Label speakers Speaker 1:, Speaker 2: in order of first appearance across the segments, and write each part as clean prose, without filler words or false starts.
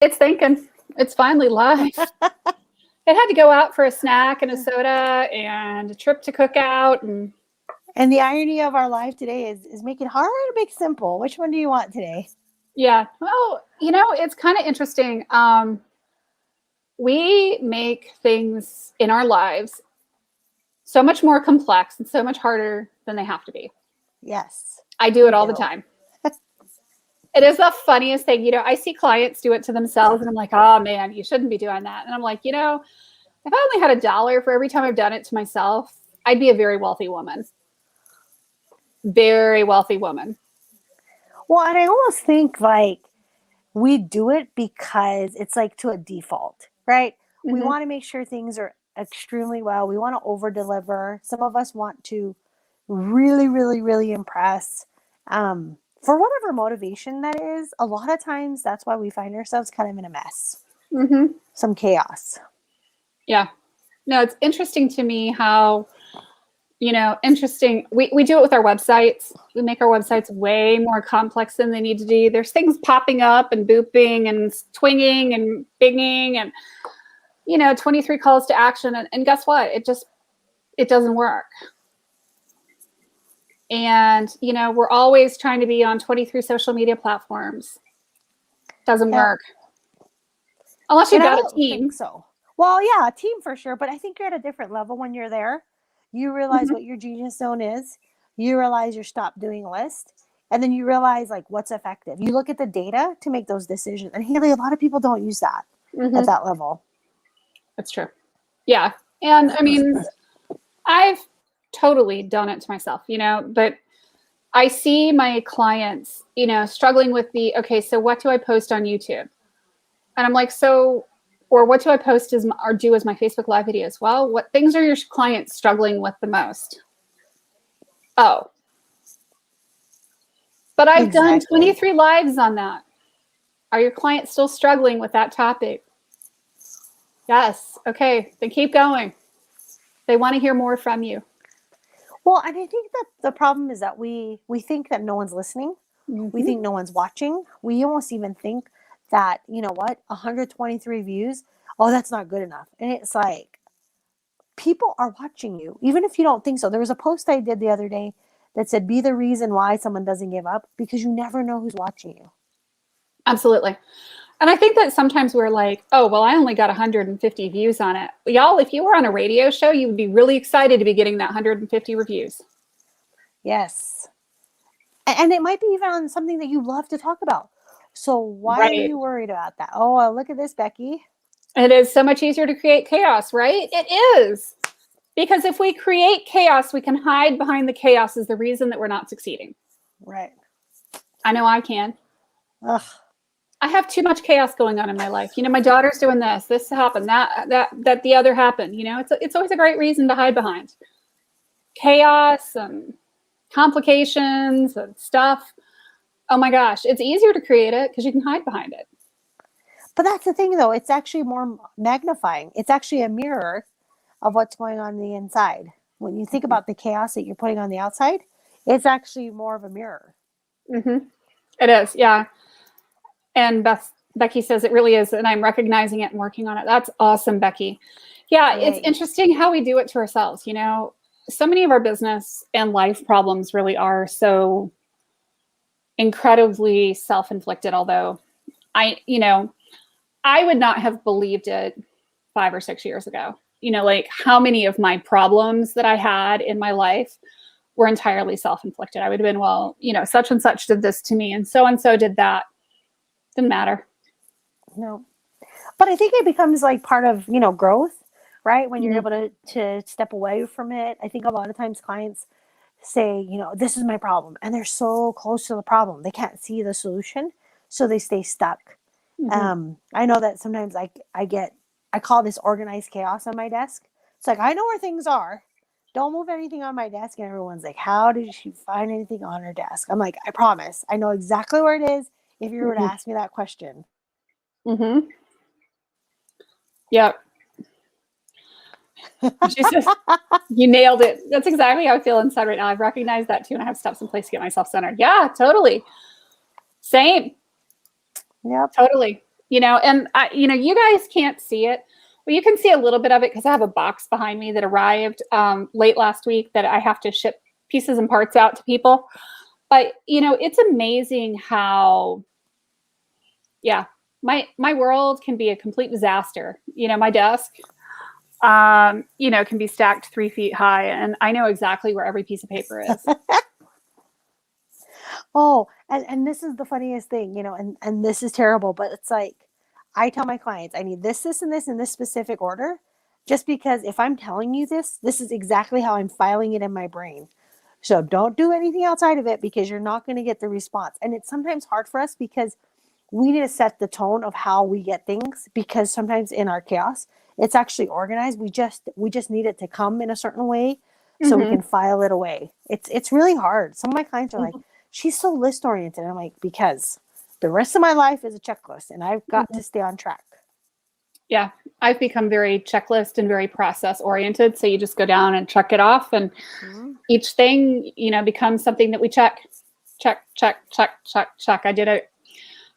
Speaker 1: It's thinking. It's finally live. It had to go out for a snack and a soda and a trip to Cookout.
Speaker 2: And the irony of our life today is make it hard or make it simple. Which one do you want today?
Speaker 1: Yeah. Well, it's kind of interesting. We make things in our lives so much more complex and so much harder than they have to be.
Speaker 2: Yes.
Speaker 1: I do it all the time. It is the funniest thing. I see clients do it to themselves and I'm like, oh man, you shouldn't be doing that. And I'm like, if I only had $1 for every time I've done it to myself, I'd be a very wealthy woman. Very wealthy woman.
Speaker 2: Well, and I almost think like we do it because it's like to a default, right? Mm-hmm. We want to make sure things are extremely well. We want to over deliver. Some of us want to really, really, really impress. For whatever motivation that is, a lot of times that's why we find ourselves kind of in a mess.
Speaker 1: Mm-hmm.
Speaker 2: Some chaos.
Speaker 1: Yeah. No, it's interesting to me how, interesting. We do it with our websites. We make our websites way more complex than they need to be. There's things popping up and booping and twinging and binging and, 23 calls to action. And guess what? It doesn't work. And, we're always trying to be on 23 social media platforms. Doesn't work. Unless you've got a team.
Speaker 2: Think so. Well, yeah, a team for sure. But I think you're at a different level when you're there. You realize what your genius zone is. You realize your stop doing list. And then you realize like what's effective. You look at the data to make those decisions. And Haley, a lot of people don't use that at that level.
Speaker 1: That's true. Yeah. And I mean, I've totally done it to myself, but I see my clients, struggling with okay, so what do I post on YouTube? And I'm like, or what do I post or do as my Facebook Live videos? Well, what things are your clients struggling with the most? Oh, but I've done 23 lives on that. Are your clients still struggling with that topic? Yes. Okay. Then keep going. They want to hear more from you.
Speaker 2: Well, and I think that the problem is that we think that no one's listening. Mm-hmm. We think no one's watching. We almost even think that, 123 views, oh, that's not good enough. And it's like, people are watching you, even if you don't think so. There was a post I did the other day that said, be the reason why someone doesn't give up, because you never know who's watching you.
Speaker 1: Absolutely. And I think that sometimes we're like, oh, well, I only got 150 views on it. Y'all, if you were on a radio show, you would be really excited to be getting that 150 reviews.
Speaker 2: Yes. And it might be even on something that you love to talk about. So why are you worried about that? Oh, look at this, Becky.
Speaker 1: It is so much easier to create chaos, right? It is. Because if we create chaos, we can hide behind the chaos as the reason that we're not succeeding.
Speaker 2: Right.
Speaker 1: I know I can.
Speaker 2: Ugh.
Speaker 1: I have too much chaos going on in my life. My daughter's doing this happened, that the other happened. It's always a great reason to hide behind. Chaos and complications and stuff. Oh my gosh, it's easier to create it because you can hide behind it.
Speaker 2: But that's the thing, though. It's actually more magnifying. It's actually a mirror of what's going on the inside. When you think about the chaos that you're putting on the outside, it's actually more of a mirror.
Speaker 1: Mm-hmm. It is, yeah. And Becky says it really is, and I'm recognizing it and working on it. That's awesome, Becky. Yeah, Yay. It's interesting how we do it to ourselves. So many of our business and life problems really are so incredibly self-inflicted, although I would not have believed it 5 or 6 years ago. Like how many of my problems that I had in my life were entirely self-inflicted. I would have been, well, such and such did this to me and so did that. Didn't matter.
Speaker 2: No. But I think it becomes like part of, growth, right? When you're able to step away from it. I think a lot of times clients say, this is my problem. And they're so close to the problem. They can't see the solution. So they stay stuck. Mm-hmm. I know that sometimes I call this organized chaos on my desk. It's like, I know where things are. Don't move anything on my desk. And everyone's like, how did she find anything on her desk? I'm like, I promise. I know exactly where it is if you were to ask me that question.
Speaker 1: Mm-hmm. Yep. Jesus, you nailed it. That's exactly how I feel inside right now. I've recognized that too, and I have steps in place to get myself centered. Yeah, totally. Same.
Speaker 2: Yep.
Speaker 1: Totally. and you guys can't see it. Well, you can see a little bit of it because I have a box behind me that arrived late last week that I have to ship pieces and parts out to people. But, it's amazing how, my world can be a complete disaster. My desk, can be stacked 3 feet high, and I know exactly where every piece of paper is.
Speaker 2: Oh, and this is the funniest thing, and this is terrible, but it's like, I tell my clients, I need this, and this in this specific order, just because if I'm telling you this is exactly how I'm filing it in my brain. So don't do anything outside of it because you're not going to get the response. And it's sometimes hard for us because we need to set the tone of how we get things, because sometimes in our chaos, it's actually organized. We just need it to come in a certain way so we can file it away. It's really hard. Some of my clients are like, she's so list oriented. I'm like, because the rest of my life is a checklist and I've got to stay on track.
Speaker 1: Yeah, I've become very checklist and very process oriented. So you just go down and check it off, and each thing, becomes something that we check. I did a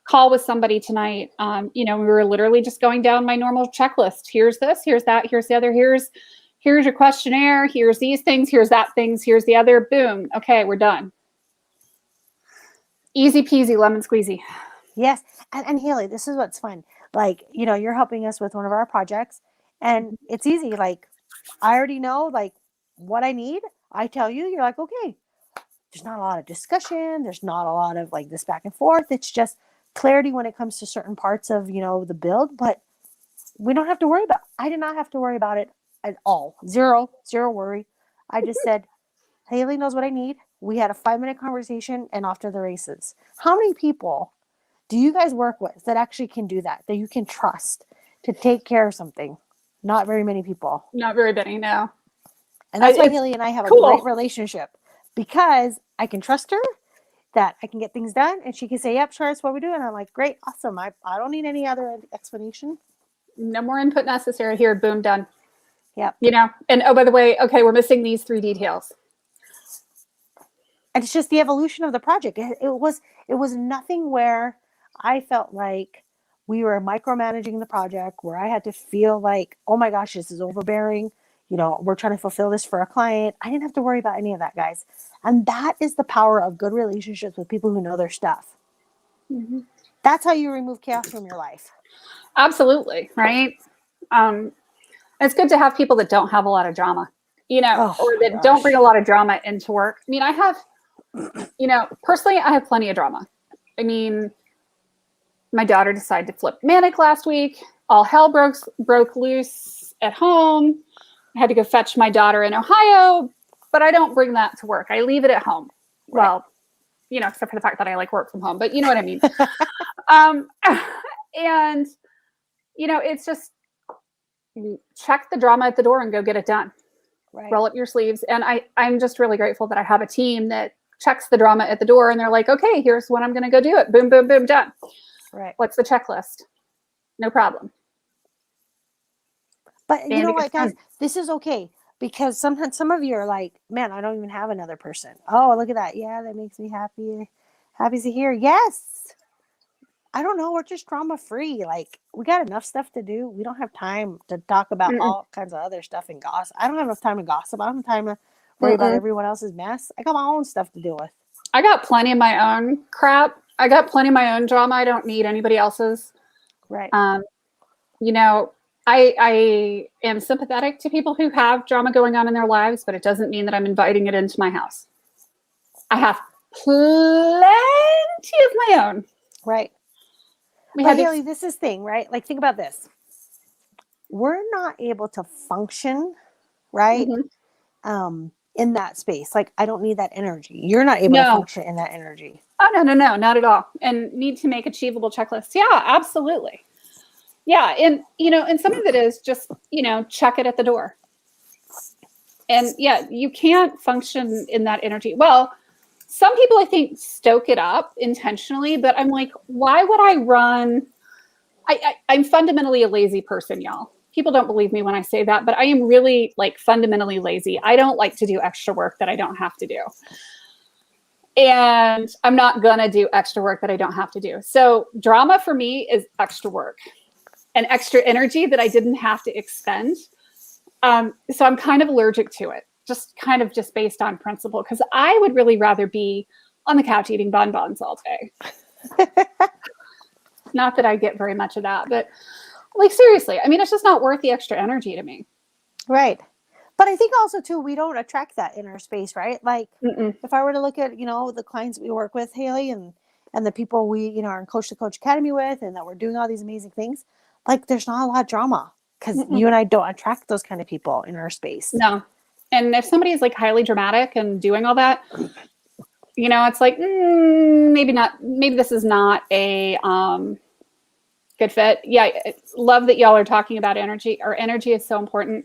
Speaker 1: call with somebody tonight. We were literally just going down my normal checklist. Here's this, here's that, here's the other, here's your questionnaire, here's these things, here's that things, here's the other. Boom. Okay, we're done. Easy peasy, lemon squeezy.
Speaker 2: Yes. And Haley, this is what's fun. Like, you're helping us with one of our projects, and it's easy. Like, I already know like what I need. I tell you, you're like, okay, there's not a lot of discussion. There's not a lot of like this back and forth. It's just clarity when it comes to certain parts of, the build, but we don't have to worry I did not have to worry about it at all. Zero worry. I just said, Haley knows what I need. We had a 5-minute conversation and off to the races. How many people do you guys work with that actually can do that you can trust to take care of something? Not very many people.
Speaker 1: Not very many, no.
Speaker 2: And that's why Haley and I have a great relationship, because I can trust her that I can get things done, and she can say, yep, sure, that's what we do. And I'm like, great, awesome. I don't need any other explanation.
Speaker 1: No more input necessary here. Boom, done.
Speaker 2: Yep.
Speaker 1: And oh, by the way, okay, we're missing these 3 details.
Speaker 2: And it's just the evolution of the project. It was nothing where I felt like we were micromanaging the project, where I had to feel like, oh my gosh, this is overbearing. We're trying to fulfill this for a client. I didn't have to worry about any of that, guys. And that is the power of good relationships with people who know their stuff. That's how you remove chaos from your life. Absolutely.
Speaker 1: Right. It's good to have people that don't have a lot of drama, or that don't bring a lot of drama into work. I mean, I have, personally, I have plenty of drama. I mean, my daughter decided to flip manic last week. All hell broke loose at home. I had to go fetch my daughter in Ohio, but I don't bring that to work. I leave it at home. Right. Well, except for the fact that I like work from home, but you know what I mean? And, it's just check the drama at the door and go get it done. Right. Roll up your sleeves. And I'm just really grateful that I have a team that checks the drama at the door, and they're like, okay, here's when I'm going to go do it. Boom, boom, boom, done. Right. What's the checklist? No problem.
Speaker 2: But you know what, guys, this is okay, because sometimes some of you are like, man, I don't even have another person. Oh, look at that. Yeah, that makes me happy. Happy to hear. Yes. I don't know. We're just drama free. Like, we got enough stuff to do. We don't have time to talk about all kinds of other stuff and gossip. I don't have enough time to gossip. I don't have time to worry about everyone else's mess. I got my own stuff to deal with.
Speaker 1: I got plenty of my own crap. I got plenty of my own drama. I don't need anybody else's. Right. I am sympathetic to people who have drama going on in their lives, but it doesn't mean that I'm inviting it into my house. I have plenty of my own.
Speaker 2: Right. But Haley, this is thing, right? Like, think about this. We're not able to function, right? In that space. Like, I don't need that energy. You're not able to function in that energy.
Speaker 1: Oh, no, not at all. And need to make achievable checklists. Yeah, absolutely. Yeah. And, and some of it is just, check it at the door. And yeah, you can't function in that energy. Well, some people, I think, stoke it up intentionally, but I'm like, why would I run? I'm fundamentally a lazy person, y'all. People don't believe me when I say that, but I am really fundamentally lazy. I don't like to do extra work that I don't have to do. And I'm not going to do extra work that I don't have to do. So drama for me is extra work and extra energy that I didn't have to expend. So I'm kind of allergic to it, just based on principle, because I would really rather be on the couch eating bonbons all day. Not that I get very much of that, but like, seriously, I mean, it's just not worth the extra energy to me.
Speaker 2: Right. But I think also too, we don't attract that in our space, right? Like if I were to look at, the clients we work with, Haley, and the people we, are in Coach to Coach Academy with, and that we're doing all these amazing things, like there's not a lot of drama because you and I don't attract those kind of people in our space.
Speaker 1: No. And if somebody is like highly dramatic and doing all that, it's like, maybe not, maybe this is not a good fit. Yeah. Love that y'all are talking about energy. Our energy is so important.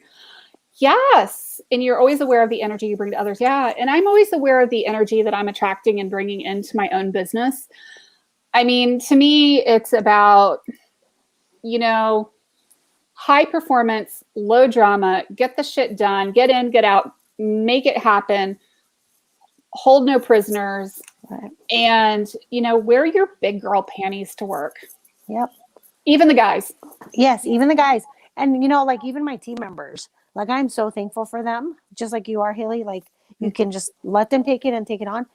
Speaker 1: Yes. And you're always aware of the energy you bring to others. Yeah. And I'm always aware of the energy that I'm attracting and bringing into my own business. I mean, to me, it's about, high performance, low drama, get the shit done, get in, get out, make it happen, hold no prisoners,
Speaker 2: right.
Speaker 1: And, wear your big girl panties to work.
Speaker 2: Yep.
Speaker 1: Even the guys.
Speaker 2: Yes, even the guys. And, like even my team members, like I'm so thankful for them, just like you are, Haley. Like you can just let them take it and take it on.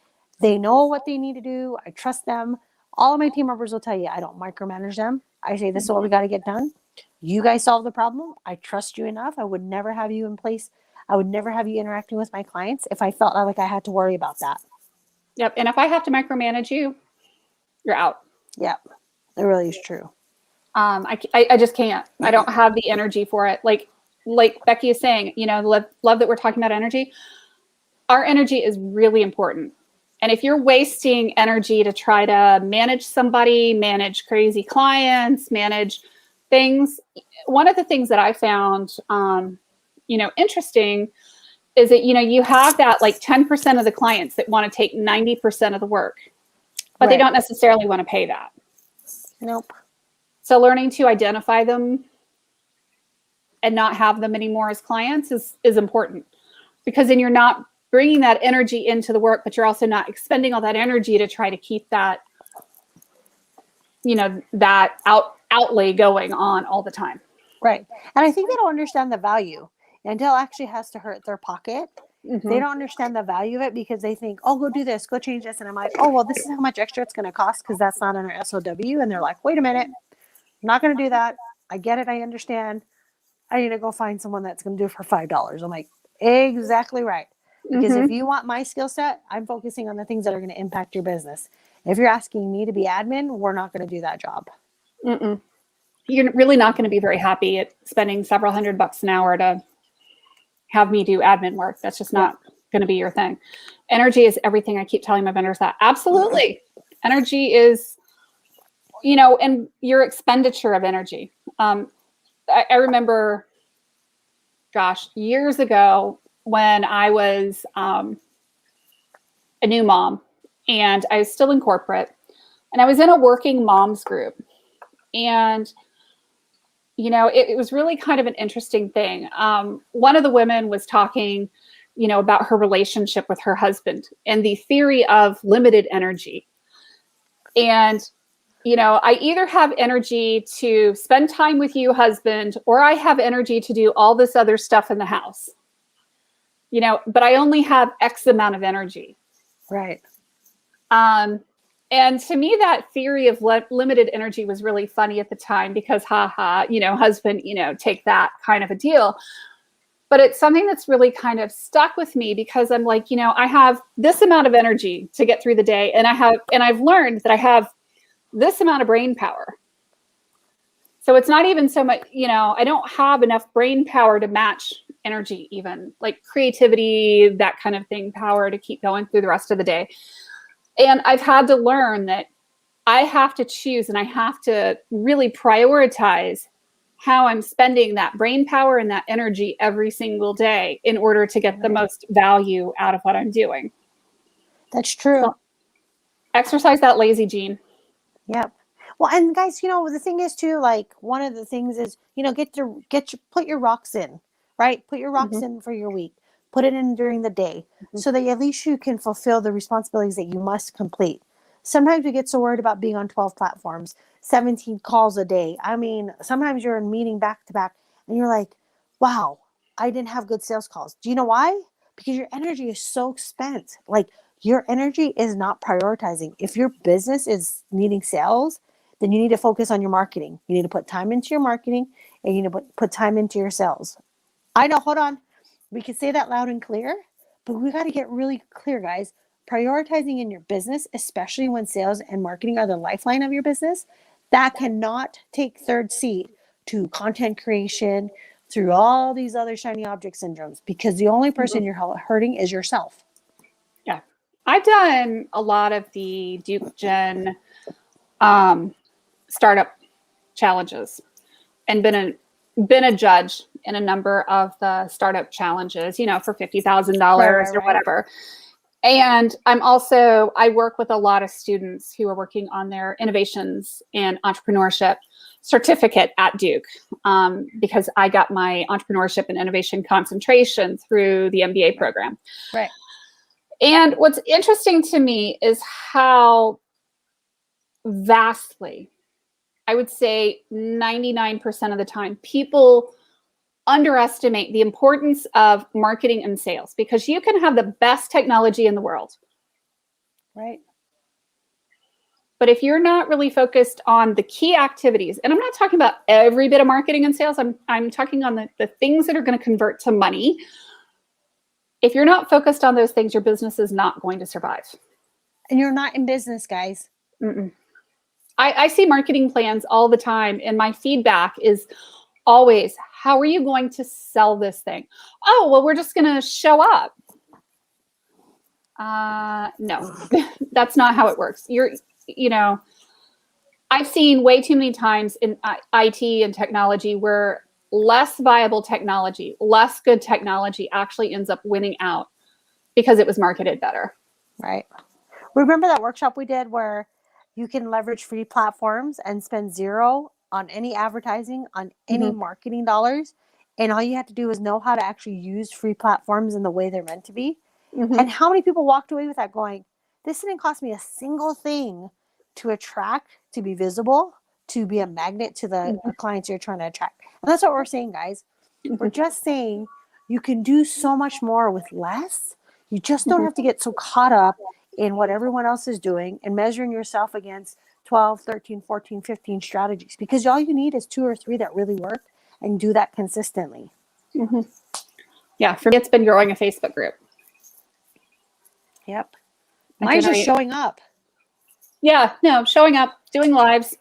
Speaker 2: They know what they need to do. I trust them. All of my team members will tell you, I don't micromanage them. I say, this is what we got to get done. You guys solve the problem. I trust you enough. I would never have you in place. I would never have you interacting with my clients if I felt like I had to worry about that.
Speaker 1: Yep. And if I have to micromanage you, you're out.
Speaker 2: Yep. It really is true.
Speaker 1: I just can't. I don't have the energy for it. Like Becky is saying, love that we're talking about energy. Our energy is really important. And if you're wasting energy to try to manage somebody, manage crazy clients, manage things, one of the things that I found, interesting is that, you have that like 10% of the clients that want to take 90% of the work, but they don't necessarily want to pay that.
Speaker 2: Nope.
Speaker 1: So learning to identify them and not have them anymore as clients is important, because then you're not bringing that energy into the work, but you're also not expending all that energy to try to keep that, that outlay going on all the time.
Speaker 2: Right. And I think they don't understand the value until it actually has to hurt their pocket. Mm-hmm. They don't understand the value of it because they think, oh, go do this, go change this. And I'm like, oh, well, this is how much extra it's going to cost because that's not in our SOW. And they're like, wait a minute, I'm not going to do that. I get it. I understand. I need to go find someone that's going to do it for $5. I'm like, exactly right. Because if you want my skill set, I'm focusing on the things that are going to impact your business. If you're asking me to be admin, we're not going to do that job.
Speaker 1: You're really not going to be very happy at spending several $100 an hour to have me do admin work. That's just not going to be your thing. Energy is everything. I keep telling my vendors that. Absolutely. Energy is, and your expenditure of energy. I remember, years ago when I was a new mom and I was still in corporate and I was in a working moms group. And, it was really kind of an interesting thing. One of the women was talking, about her relationship with her husband and the theory of limited energy. And, I either have energy to spend time with you, husband, or I have energy to do all this other stuff in the house. But I only have X amount of energy.
Speaker 2: Right.
Speaker 1: And to me, that theory of limited energy was really funny at the time because, husband, take that kind of a deal. But it's something that's really kind of stuck with me because I'm like, I have this amount of energy to get through the day. And I've learned that I have this amount of brain power. So it's not even so much, I don't have enough brain power to match energy, even like creativity, that kind of thing, power to keep going through the rest of the day. And I've had to learn that I have to choose and I have to really prioritize how I'm spending that brain power and that energy every single day in order to get the most value out of what I'm doing.
Speaker 2: That's true. So,
Speaker 1: exercise that lazy gene.
Speaker 2: Yep. Well, and guys, the thing is too, like one of the things is, put your rocks in, right? Put your rocks in for your week. Put it in during the day so that at least you can fulfill the responsibilities that you must complete. Sometimes we get so worried about being on 12 platforms, 17 calls a day. I mean, sometimes you're in meeting back to back and you're like, wow, I didn't have good sales calls. Do you know why? Because your energy is so spent. Like your energy is not prioritizing. If your business is needing sales, then you need to focus on your marketing. You need to put time into your marketing and you need to put time into your sales. I know, hold on. We can say that loud and clear, but we got to get really clear, guys. Prioritizing in your business, especially when sales and marketing are the lifeline of your business, that cannot take third seat to content creation through all these other shiny object syndromes, because the only person you're hurting is yourself.
Speaker 1: Yeah. I've done a lot of the Duke Gen startup challenges and been a judge in a number of the startup challenges, you know, for $50,000 or whatever. And I work with a lot of students who are working on their innovations and entrepreneurship certificate at Duke, because I got my entrepreneurship and innovation concentration through the MBA program.
Speaker 2: Right.
Speaker 1: And what's interesting to me is how vastly, I would say 99% of the time, people underestimate the importance of marketing and sales, because you can have the best technology in the world.
Speaker 2: Right.
Speaker 1: But if you're not really focused on the key activities, and I'm not talking about every bit of marketing and sales, I'm talking on the things that are going to convert to money. If you're not focused on those things, your business is not going to survive.
Speaker 2: And you're not in business, guys.
Speaker 1: I see marketing plans all the time, and my feedback is always, how are you going to sell this thing? Oh, well, we're just going to show up. No, that's not how it works. I've seen way too many times in IT and technology where less viable technology, less good technology actually ends up winning out because it was marketed better.
Speaker 2: Right. Remember that workshop we did where you can leverage free platforms and spend zero on any advertising, on any marketing dollars. And all you have to do is know how to actually use free platforms in the way they're meant to be. And how many people walked away with that going, this didn't cost me a single thing to attract, to be visible, to be a magnet to the clients you're trying to attract. And that's what we're saying, guys. We're just saying you can do so much more with less. You just don't have to get so caught up in what everyone else is doing and measuring yourself against 12, 13, 14, 15 strategies, because all you need is 2 or 3 that really work, and do that consistently.
Speaker 1: Yeah, for me, it's been growing a Facebook group.
Speaker 2: Yep. Mine's just showing up.
Speaker 1: Yeah, no, showing up, doing lives,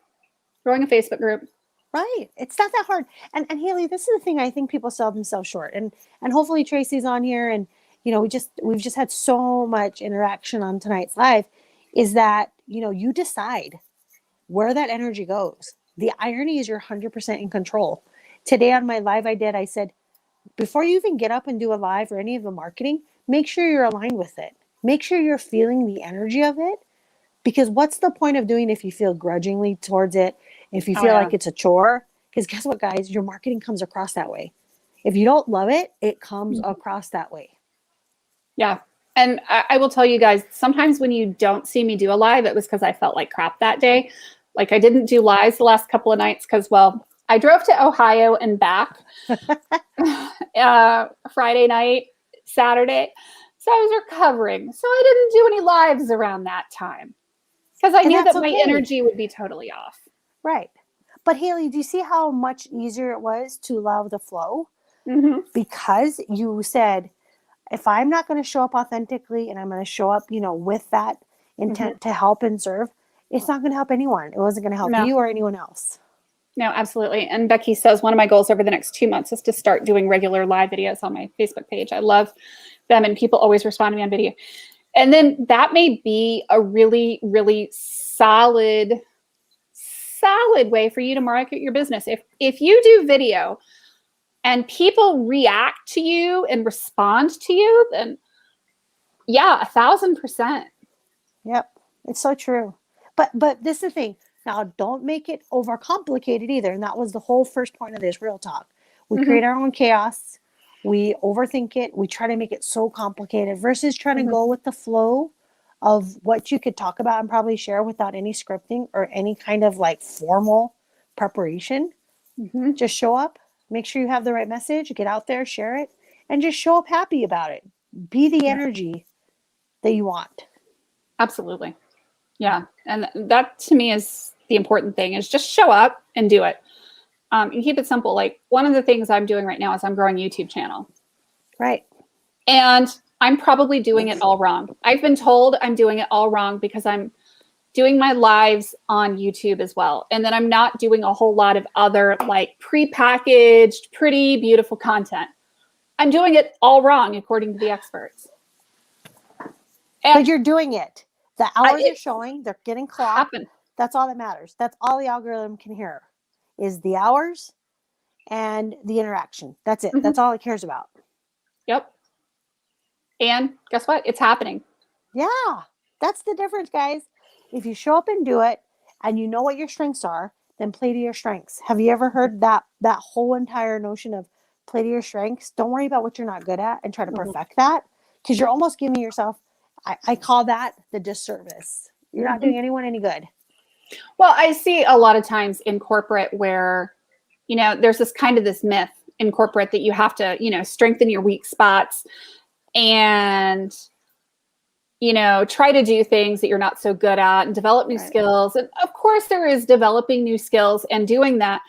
Speaker 1: growing a Facebook group.
Speaker 2: Right. It's not that hard. And Haley, this is the thing I think people sell themselves short. And hopefully Tracy's on here, and we've just had so much interaction on tonight's live, is that, you decide where that energy goes. The irony is you're 100% in control. Today on my live I said, before you even get up and do a live or any of the marketing, make sure you're aligned with it. Make sure you're feeling the energy of it, because what's the point of doing if you feel grudgingly towards it, if you feel like it's a chore? Because guess what, guys? Your marketing comes across that way. If you don't love it, it comes across that way. Yeah.
Speaker 1: And I will tell you guys, sometimes when you don't see me do a live, it was because I felt like crap that day. Like I didn't do lives the last couple of nights because, well, I drove to Ohio and back Friday night, Saturday. So I was recovering. So I didn't do any lives around that time because I knew that my energy would be totally off.
Speaker 2: Right. But Haley, do you see how much easier it was to allow the flow? Because you said, if I'm not going to show up authentically and I'm going to show up, with that intent to help and serve, it's not going to help anyone. It wasn't going to help you or anyone else.
Speaker 1: No, absolutely. And Becky says one of my goals over the next 2 months is to start doing regular live videos on my Facebook page. I love them, and people always respond to me on video. And then that may be a really, really solid way for you to market your business. If you do video and people react to you and respond to you, then yeah, 1,000%.
Speaker 2: Yep. It's so true. But this is the thing. Now, don't make it overcomplicated either. And that was the whole first point of this real talk. We create our own chaos. We overthink it. We try to make it so complicated versus trying to
Speaker 1: Mhm.
Speaker 2: go with the flow of what you could talk about and probably share without any scripting or any kind of like formal preparation.
Speaker 1: Mhm.
Speaker 2: Just show up, make sure you have the right message, get out there, share it, and just show up happy about it. Be the energy that you want.
Speaker 1: Absolutely. Yeah. And that to me is the important thing, is just show up and do it. And keep it simple. Like, one of the things I'm doing right now is I'm growing a YouTube channel.
Speaker 2: Right.
Speaker 1: And I'm probably doing it all wrong. I've been told I'm doing it all wrong because I'm doing my lives on YouTube as well. And then I'm not doing a whole lot of other like prepackaged, pretty, beautiful content. I'm doing it all wrong according to the experts. And
Speaker 2: But you're doing it. The hours are showing, they're getting clocked.
Speaker 1: happen.
Speaker 2: That's all that matters. That's all the algorithm can hear is the hours and the interaction. That's it.
Speaker 1: Mhm.
Speaker 2: That's all it cares about.
Speaker 1: Yep. And guess what? It's happening.
Speaker 2: Yeah. That's the difference, guys. If you show up and do it and you know what your strengths are, then play to your strengths. Have you ever heard that whole entire notion of play to your strengths? Don't worry about what you're not good at and try to perfect that, because you're almost giving yourself, I call that the disservice. You're not doing anyone any good.
Speaker 1: Well, I see a lot of times in corporate where, there's this myth in corporate that you have to, strengthen your weak spots and, try to do things that you're not so good at and develop new skills. And of course there is developing new skills and doing that.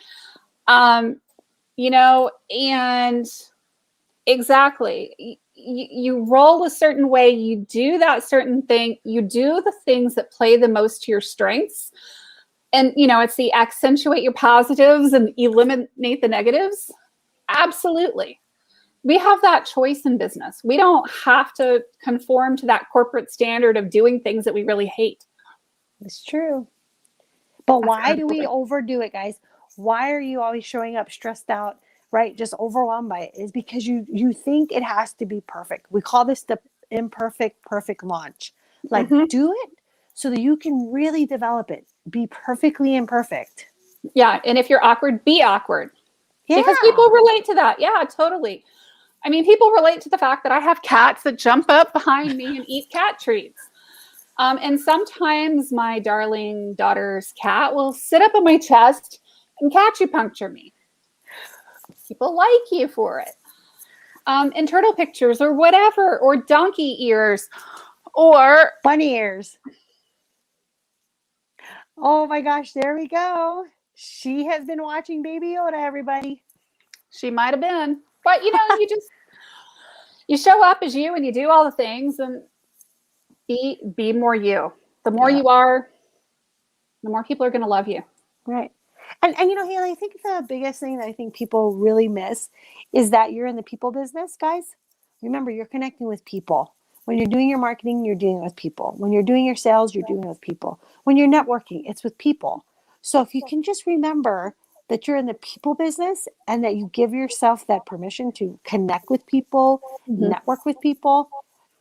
Speaker 1: And exactly. You roll a certain way, you do that certain thing, you do the things that play the most to your strengths. And, it's the accentuate your positives and eliminate the negatives. Absolutely. We have that choice in business. We don't have to conform to that corporate standard of doing things that we really hate.
Speaker 2: It's true. But
Speaker 1: That's
Speaker 2: why do we
Speaker 1: absolutely.
Speaker 2: overdo it, guys? Why are you always showing up stressed out, right? Just overwhelmed by it? Is because you think it has to be perfect. We call this the imperfect perfect launch. Like, do it so that you can really develop it. Be perfectly imperfect.
Speaker 1: Yeah. And if you're awkward, be awkward.
Speaker 2: Yeah.
Speaker 1: Because people relate to that. Yeah, totally. I mean, people relate to the fact that I have cats that jump up behind me and eat cat treats. And sometimes my darling daughter's cat will sit up on my chest and acupuncture me. People like you for it. And turtle pictures or whatever, or donkey ears, or
Speaker 2: bunny ears. Oh my gosh, there we go. She has been watching Baby Yoda, everybody.
Speaker 1: She might have been. But, you show up as you and you do all the things and be more you. The more you are, the more people are going to love you.
Speaker 2: Right. And Haley, I think the biggest thing that I think people really miss is that you're in the people business, guys. Remember, you're connecting with people. When you're doing your marketing, you're doing it with people. When you're doing your sales, you're doing it with people. When you're networking, it's with people. So if you can just remember that you're in the people business and that you give yourself that permission to connect with people, network with people,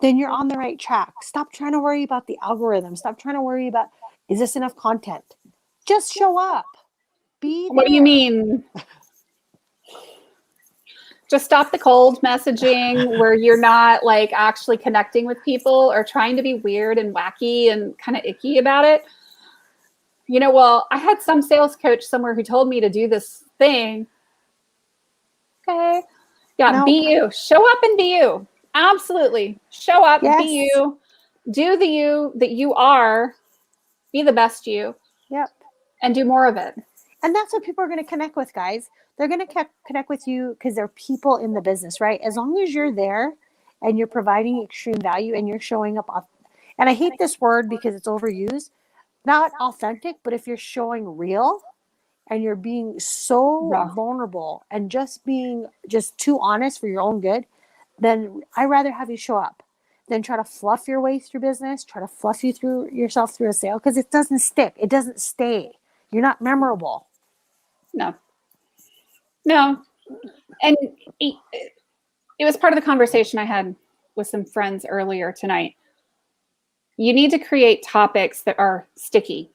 Speaker 2: then you're on the right track. Stop trying to worry about the algorithm. Stop trying to worry about, is this enough content? Just show up. Be there.
Speaker 1: What do you mean? Just stop the cold messaging where you're not like actually connecting with people or trying to be weird and wacky and kind of icky about it. Well, I had some sales coach somewhere who told me to do this thing. Okay. Yeah, be you. Show up and be you. Absolutely. Show up, be you. Do the you that you are. Be the best you.
Speaker 2: Yep.
Speaker 1: And do more of it.
Speaker 2: And that's what people are going to connect with, guys. They're going to connect with you because they're people in the business, right? As long as you're there and you're providing extreme value and you're showing up. And I hate this word because it's overused. Not authentic, but if you're showing real and you're being so vulnerable and just being just too honest for your own good, then I'd rather have you show up than try to fluff your way through business, try to fluff you through yourself through a sale, because it doesn't stick. It doesn't stay. You're not memorable.
Speaker 1: No. And it was part of the conversation I had with some friends earlier tonight. You need to create topics that are sticky.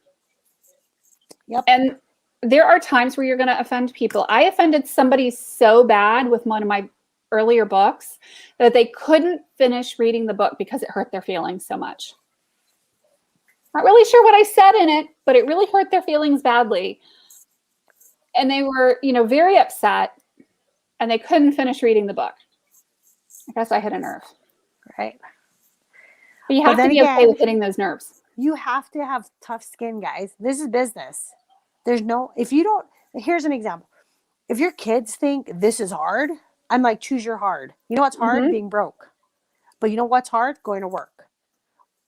Speaker 2: Yep.
Speaker 1: And there are times where you're going to offend people. I offended somebody so bad with one of my earlier books that they couldn't finish reading the book because it hurt their feelings so much. Not really sure what I said in it, but it really hurt their feelings badly. And they were, very upset, and they couldn't finish reading the book. I guess I hit a nerve.
Speaker 2: Right.
Speaker 1: But you have to be okay with hitting those nerves.
Speaker 2: You have to have tough skin, guys. This is business. Here's an example. If your kids think this is hard, I'm like, choose your hard. You know what's hard? Being broke. But you know what's hard? Going to work.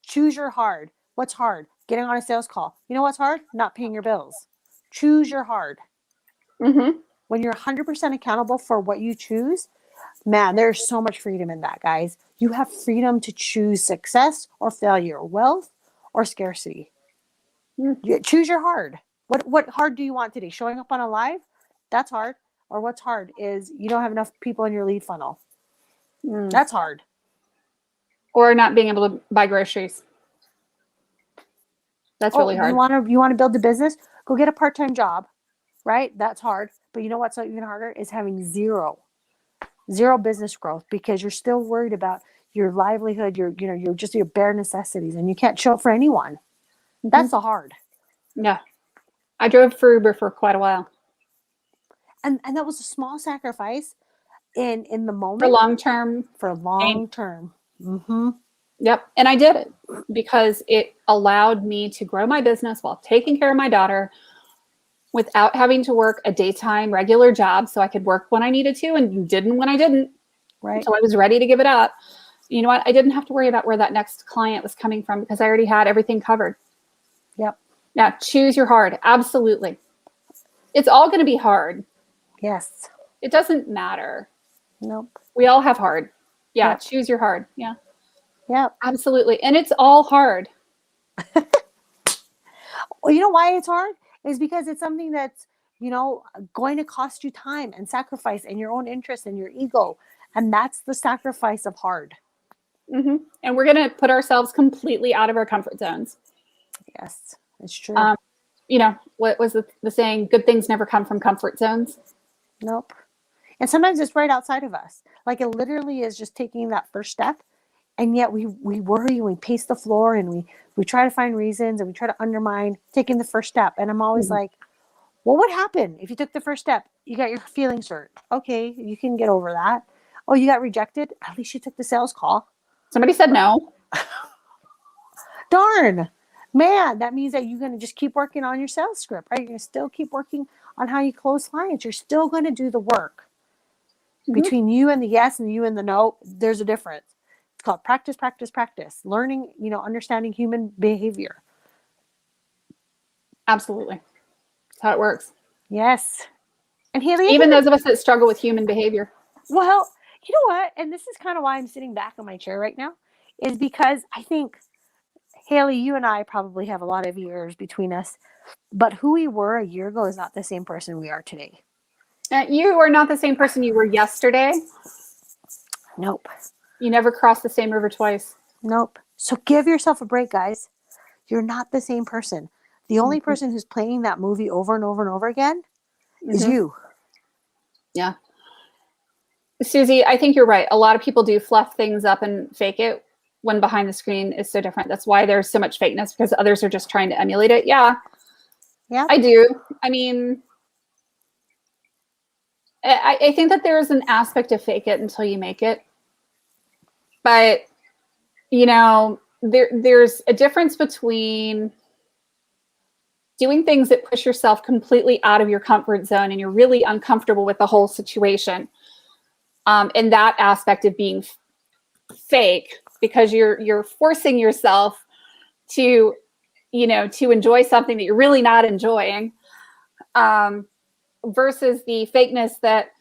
Speaker 2: Choose your hard. What's hard? Getting on a sales call. You know what's hard? Not paying your bills. Choose your hard. When you're 100% accountable for what you choose, man, there's so much freedom in that, guys. You have freedom to choose success or failure, wealth or scarcity. You choose your hard. What hard do you want today? Showing up on a live? That's hard. Or what's hard is you don't have enough people in your lead funnel. That's hard.
Speaker 1: Or not being able to buy groceries. That's really hard.
Speaker 2: You want to build a business? Go get a part-time job, right? That's hard. But you know what's even harder is having zero business growth, because you're still worried about your livelihood, your bare necessities, and you can't show up for anyone. That's the hard. Yeah.
Speaker 1: I drove for Uber for quite a while.
Speaker 2: And that was a small sacrifice in the moment.
Speaker 1: For long term.
Speaker 2: Yep.
Speaker 1: And I did it because it allowed me to grow my business while taking care of my daughter without having to work a daytime regular job, so I could work when I needed to and didn't when I didn't.
Speaker 2: Right.
Speaker 1: Until I was ready to give it up. You know what? I didn't have to worry about where that next client was coming from because I already had everything covered.
Speaker 2: Yep.
Speaker 1: Yeah. Choose your hard. Absolutely. It's all going to be hard.
Speaker 2: Yes.
Speaker 1: It doesn't matter.
Speaker 2: Nope.
Speaker 1: We all have hard. Yeah.
Speaker 2: Yep.
Speaker 1: Choose your hard. Yeah.
Speaker 2: Yep.
Speaker 1: Absolutely. And it's all hard.
Speaker 2: Well, you know why it's hard? Is because it's something that's, going to cost you time and sacrifice and your own interest and your ego. And that's the sacrifice of hard.
Speaker 1: And we're going to put ourselves completely out of our comfort zones.
Speaker 2: Yes, it's true.
Speaker 1: What was the saying? Good things never come from comfort zones.
Speaker 2: Nope. And sometimes it's right outside of us. Like, it literally is just taking that first step. And yet we worry and we pace the floor and we try to find reasons and we try to undermine taking the first step. And I'm always like, what would happen if you took the first step? You got your feelings hurt. Okay, you can get over that. Oh, you got rejected? At least you took the sales call.
Speaker 1: Somebody said no.
Speaker 2: Darn. Man, that means that you're going to just keep working on your sales script, right? You're going to still keep working on how you close clients. You're still going to do the work. Between you and the yes and you and the no, there's a difference. It's called practice, practice, practice. Learning, understanding human behavior.
Speaker 1: Absolutely. That's how it works.
Speaker 2: Yes. And Haley,
Speaker 1: even those of us that struggle with human behavior.
Speaker 2: Well, you know what? And this is kind of why I'm sitting back in my chair right now, is because I think, Haley, you and I probably have a lot of years between us, but who we were a year ago is not the same person we are today.
Speaker 1: You are not the same person you were yesterday.
Speaker 2: Nope.
Speaker 1: You never crossed the same river twice.
Speaker 2: Nope. So give yourself a break, guys. You're not the same person. The only person who's playing that movie over and over and over again is you.
Speaker 1: Yeah. Susie, I think you're right. A lot of people do fluff things up and fake it when behind the screen is so different. That's why there's so much fakeness, because others are just trying to emulate it. Yeah.
Speaker 2: Yeah.
Speaker 1: I do. I mean, I think that there's an aspect of fake it until you make it. But, there's a difference between doing things that push yourself completely out of your comfort zone and you're really uncomfortable with the whole situation. And that aspect of being fake, because you're forcing yourself to, to enjoy something that you're really not enjoying, versus the fakeness that,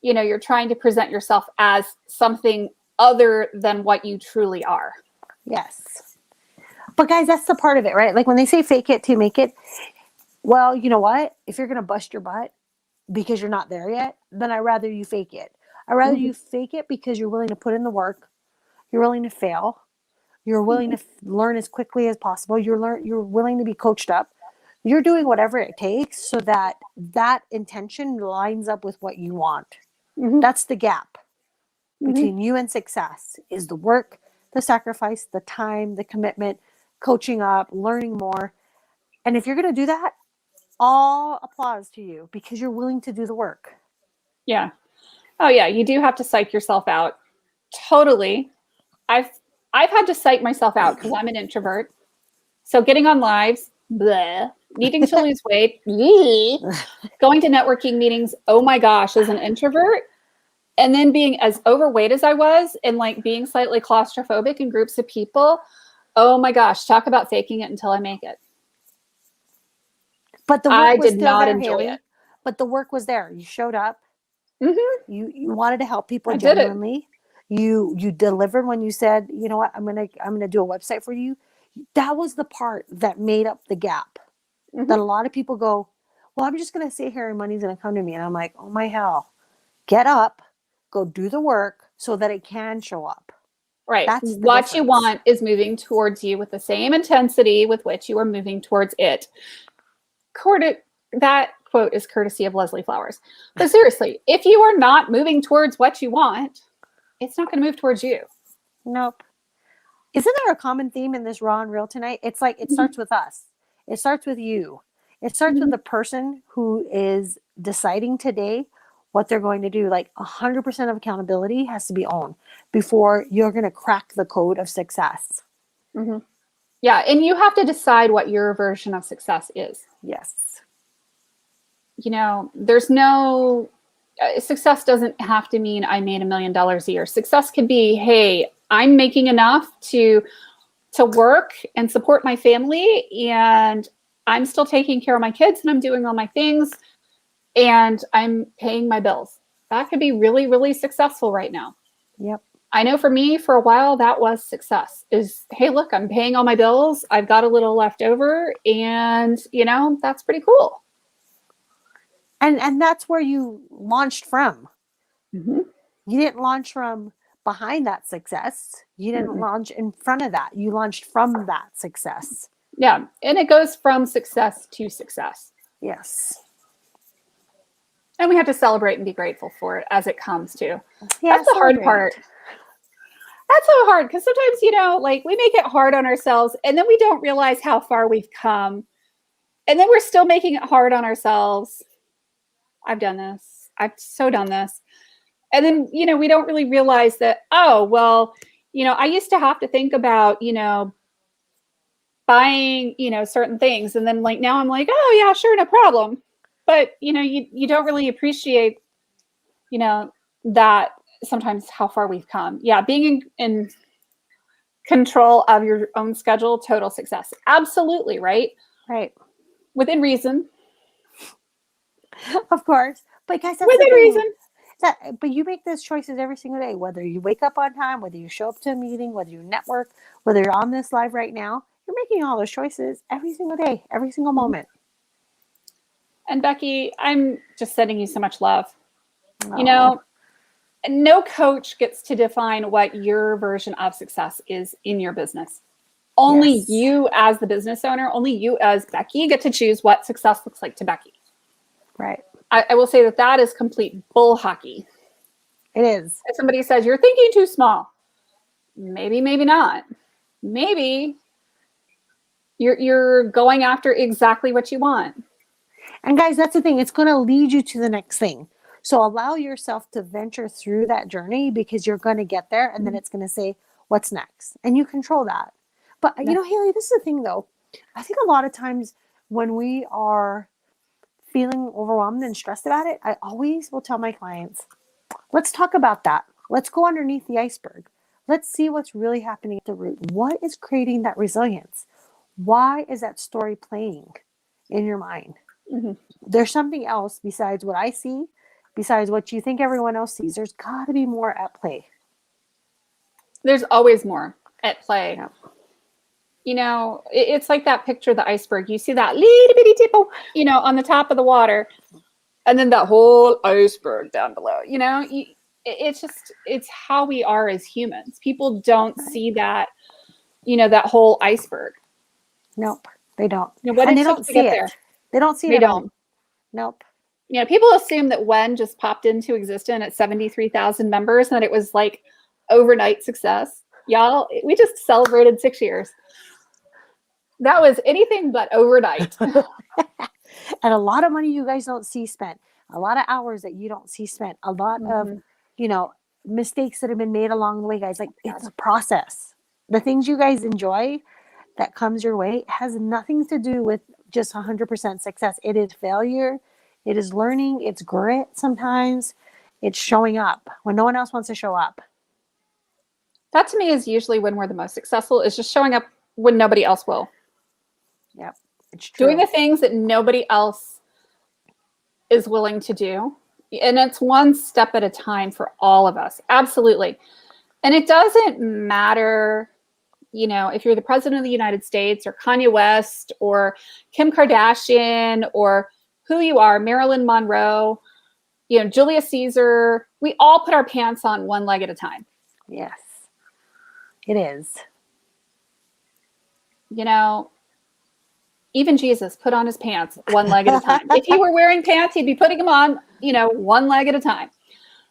Speaker 1: you're trying to present yourself as something other than what you truly are.
Speaker 2: Yes. But guys, that's the part of it, right? Like when they say fake it to make it, well, you know what? If you're going to bust your butt because you're not there yet, then I'd rather you fake it. I'd rather you fake it because you're willing to put in the work. You're willing to fail. You're willing to learn as quickly as possible. You're willing to be coached up. You're doing whatever it takes so that intention lines up with what you want. That's the gap. between you and success is the work, the sacrifice, the time, the commitment, coaching up, learning more. And if you're going to do that, all applause to you because you're willing to do the work.
Speaker 1: Yeah. Oh yeah. You do have to psych yourself out. Totally. I've had to psych myself out because I'm an introvert. So getting on lives, bleh, needing to lose weight, bleh, going to networking meetings, oh my gosh, as an introvert, and then being as overweight as I was and like being slightly claustrophobic in groups of people, oh my gosh, talk about faking it until I make it.
Speaker 2: But the work
Speaker 1: I
Speaker 2: was
Speaker 1: did
Speaker 2: still
Speaker 1: not
Speaker 2: there,
Speaker 1: enjoy
Speaker 2: Haley.
Speaker 1: it.
Speaker 2: But the work was there. You showed up.
Speaker 1: Mm-hmm.
Speaker 2: You wanted to help people
Speaker 1: I did it.
Speaker 2: genuinely. You delivered when you said, you know what, I'm gonna do a website for you. That was the part that made up the gap.
Speaker 1: Mm-hmm.
Speaker 2: That a lot of people go, well, I'm just gonna sit here and money's gonna come to me. And I'm like, oh my hell. Get up, go do the work so that it can show up.
Speaker 1: Right.
Speaker 2: That's the
Speaker 1: what you
Speaker 2: difference.
Speaker 1: want is moving towards you with the same intensity with which you are moving towards it. That quote is courtesy of Leslie Flowers. But seriously, if you are not moving towards what you want, it's not going to move towards you.
Speaker 2: Nope. Isn't there a common theme in this raw and real tonight? It's like it starts with us. It starts with you. It starts with the person who is deciding today what they're going to do. Like 100% of accountability has to be owned before you're going to crack the code of success.
Speaker 1: Mm-hmm. Yeah. And you have to decide what your version of success is.
Speaker 2: Yes.
Speaker 1: You know, there's no success doesn't have to mean I made $1 million a year. Success could be, hey, I'm making enough to work and support my family, and I'm still taking care of my kids, and I'm doing all my things, and I'm paying my bills. That could be really, really successful right now.
Speaker 2: Yep.
Speaker 1: I know for me, for a while, that was success is, hey, look, I'm paying all my bills. I've got a little left over, and, you know, that's pretty cool.
Speaker 2: And that's where you launched from.
Speaker 1: Mm-hmm.
Speaker 2: You didn't launch from behind that success. You didn't
Speaker 1: Mm-hmm.
Speaker 2: launch in front of that. You launched from that success.
Speaker 1: Yeah. And it goes from success to success.
Speaker 2: Yes.
Speaker 1: And we have to celebrate and be grateful for it as it comes too.
Speaker 2: Yeah,
Speaker 1: That's the hard
Speaker 2: celebrate.
Speaker 1: part. That's so hard because sometimes, you know, like we make it hard on ourselves and then we don't realize how far we've come. And then we're still making it hard on ourselves. I've done this. I've so done this. And then, you know, we don't really realize that, oh, well, you know, I used to have to think about, you know, buying, you know, certain things. And then like now I'm like, oh yeah, sure, no problem. But, you know, you don't really appreciate, you know, that sometimes how far we've come. Yeah, being in control of your own schedule, total success. Absolutely, right?
Speaker 2: Right.
Speaker 1: Within reason.
Speaker 2: Of course. But guys, that's
Speaker 1: Within
Speaker 2: the thing.
Speaker 1: reason.
Speaker 2: But you make those choices every single day, whether you wake up on time, whether you show up to a meeting, whether you network, whether you're on this live right now, you're making all those choices every single day, every single moment.
Speaker 1: And Becky, I'm just sending you so much love.
Speaker 2: Oh.
Speaker 1: You know, no coach gets to define what your version of success is in your business. Only
Speaker 2: Yes.
Speaker 1: you as the business owner, only you as Becky get to choose what success looks like to Becky.
Speaker 2: Right.
Speaker 1: I will say that is complete bull hockey.
Speaker 2: It is.
Speaker 1: If somebody says you're thinking too small, maybe, maybe not. Maybe you're going after exactly what you want.
Speaker 2: And guys, that's the thing. It's going to lead you to the next thing. So allow yourself to venture through that journey because you're going to get there and then it's going to say, what's next? And you control that. But, you know, Haley, this is the thing, though. I think a lot of times when we are feeling overwhelmed and stressed about it, I always will tell my clients, let's talk about that. Let's go underneath the iceberg. Let's see what's really happening at the root. What is creating that resilience? Why is that story playing in your mind?
Speaker 1: Mm-hmm.
Speaker 2: There's something else besides what I see, besides what you think everyone else sees. There's got to be more at play.
Speaker 1: There's always more at play.
Speaker 2: Yeah.
Speaker 1: You know, it's like that picture of the iceberg. You see that little bitty tip, you know, on the top of the water, and then that whole iceberg down below. You know, it's how we are as humans. People don't see that, you know, that whole iceberg.
Speaker 2: Nope, they don't.
Speaker 1: You know, what
Speaker 2: And
Speaker 1: it
Speaker 2: they
Speaker 1: took
Speaker 2: don't
Speaker 1: to
Speaker 2: see
Speaker 1: get
Speaker 2: it.
Speaker 1: there.
Speaker 2: They don't see
Speaker 1: They
Speaker 2: it.
Speaker 1: don't.
Speaker 2: Nope.
Speaker 1: You know, people assume that WEN just popped into existence at 73,000 members and that it was like overnight success. Y'all, we just celebrated 6 years. That was anything but overnight.
Speaker 2: And a lot of money you guys don't see spent. A lot of hours that you don't see spent. A lot of, you know, mistakes that have been made along the way, guys. Like, it's a process. The things you guys enjoy that comes your way has nothing to do with just 100% success. It is failure. It is learning. It's grit sometimes. It's showing up when no one else wants to show up.
Speaker 1: That to me is usually when we're the most successful, is just showing up when nobody else will.
Speaker 2: Yep, it's true.
Speaker 1: Doing the things that nobody else is willing to do. And it's one step at a time for all of us. Absolutely. And it doesn't matter, you know, if you're the president of the United States or Kanye West or Kim Kardashian or who you are, Marilyn Monroe, you know, Julius Caesar, we all put our pants on one leg at a time.
Speaker 2: Yes, it is.
Speaker 1: You know, even Jesus put on his pants one leg at a time. If he were wearing pants, he'd be putting them on, you know, one leg at a time.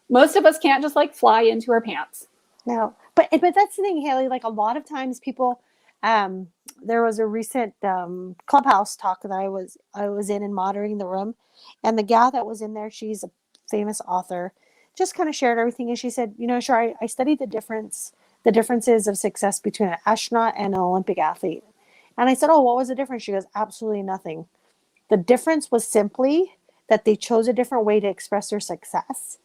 Speaker 1: Most of us can't just like fly into our pants.
Speaker 2: No, but that's the thing, Haley. Like, a lot of times people, there was a recent Clubhouse talk that I was in and moderating the room, and the gal that was in there, she's a famous author, just kind of shared everything, and she said, you know, sure, I studied the differences of success between an astronaut and an Olympic athlete. And I said, oh, what was the difference? She goes, absolutely nothing. The difference was simply that they chose a different way to express their success,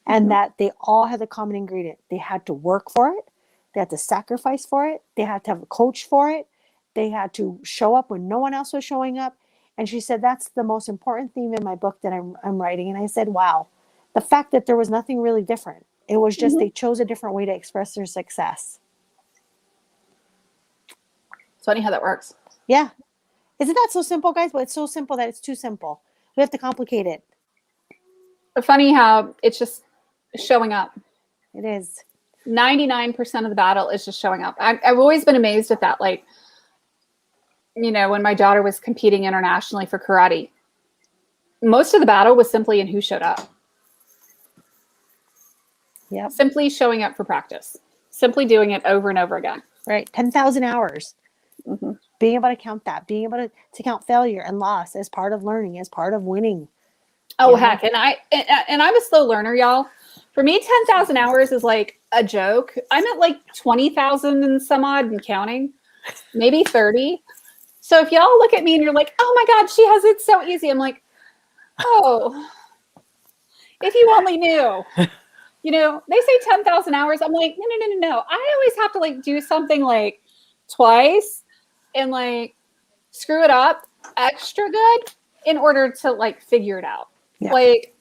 Speaker 2: and that they all had the common ingredient. They had to work for it. They had to sacrifice for it. They had to have a coach for it. They had to show up when no one else was showing up. And she said, that's the most important theme in my book that I'm writing. And I said, wow, the fact that there was nothing really different. It was just they chose a different way to express their success.
Speaker 1: It's funny how that works.
Speaker 2: Yeah. Isn't that so simple, guys? But it's so simple that it's too simple. We have to complicate it.
Speaker 1: Funny how it's just showing up.
Speaker 2: It is.
Speaker 1: 99% of the battle is just showing up. I've always been amazed at that. Like, you know, when my daughter was competing internationally for karate, most of the battle was simply in who showed up.
Speaker 2: Yeah.
Speaker 1: Simply showing up for practice. Simply doing it over and over again.
Speaker 2: Right. 10,000 hours. Being able to count that. Being able to count failure and loss as part of learning, as part of winning.
Speaker 1: Oh, heck. And I'm a slow learner, y'all. For me, 10,000 hours is like a joke. I'm at like 20,000 and some odd and counting, maybe 30. So if y'all look at me and you're like, oh my God, she has it so easy. I'm like, oh, if you only knew. You know, they say 10,000 hours. I'm like, no. I always have to like do something like twice and like screw it up extra good in order to like figure it out. Yeah. Like,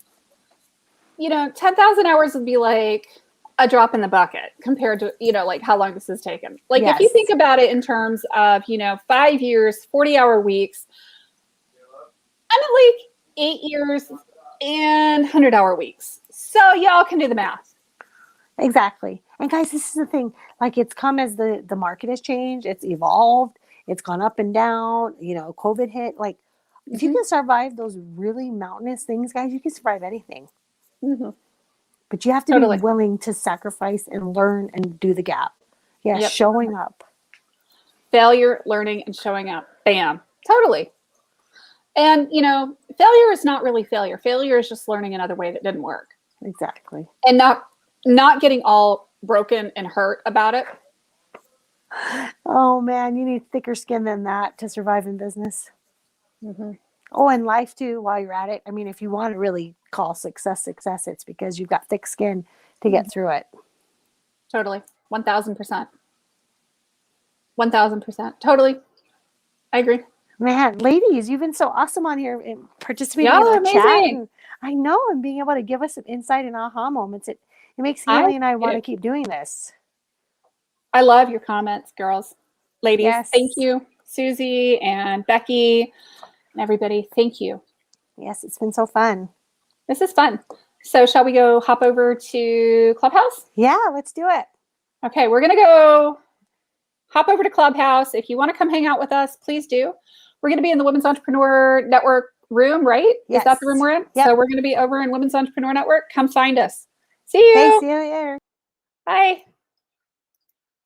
Speaker 1: you know, 10,000 hours would be like a drop in the bucket compared to, you know, like how long this has taken. Like if you think about it in terms of, you know, 5 years, 40-hour weeks, I'm at like 8 years and 100-hour weeks. So y'all can do the math.
Speaker 2: Exactly. And guys, this is the thing. Like, it's come as the market has changed. It's evolved. It's gone up and down. You know, COVID hit. Like, if you can survive those really mountainous things, guys, you can survive anything. But you have to be willing to sacrifice and learn and do the gap. Yeah, showing up.
Speaker 1: Failure, learning, and showing up. Bam. Totally. And, you know, failure is not really failure. Failure is just learning another way that didn't work.
Speaker 2: Exactly.
Speaker 1: And not getting all broken and hurt about it.
Speaker 2: Oh, man, you need thicker skin than that to survive in business. Oh, and life, too, while you're at it. I mean, if you want to really call success, it's because you've got thick skin to get through it.
Speaker 1: Totally. 1,000%. 1,000%. Totally. I agree.
Speaker 2: Man, ladies, you've been so awesome on here and participating in the chat. And I know, and being able to give us some insight and aha moments. It makes Haley and I want to keep doing this.
Speaker 1: I love your comments, girls. Ladies, thank you. Susie and Becky and everybody, thank you.
Speaker 2: Yes, it's been so fun.
Speaker 1: This is fun. So shall we go hop over to Clubhouse?
Speaker 2: Yeah, let's do it.
Speaker 1: Okay, we're going to go hop over to Clubhouse. If you want to come hang out with us, please do. We're going to be in the Women's Entrepreneur Network room, right? Is that the room
Speaker 2: Yes.
Speaker 1: we're in?
Speaker 2: Yep.
Speaker 1: So we're going to be over in Women's Entrepreneur Network. Come find us. See
Speaker 2: Okay,
Speaker 1: you.
Speaker 2: see you there.
Speaker 1: Bye.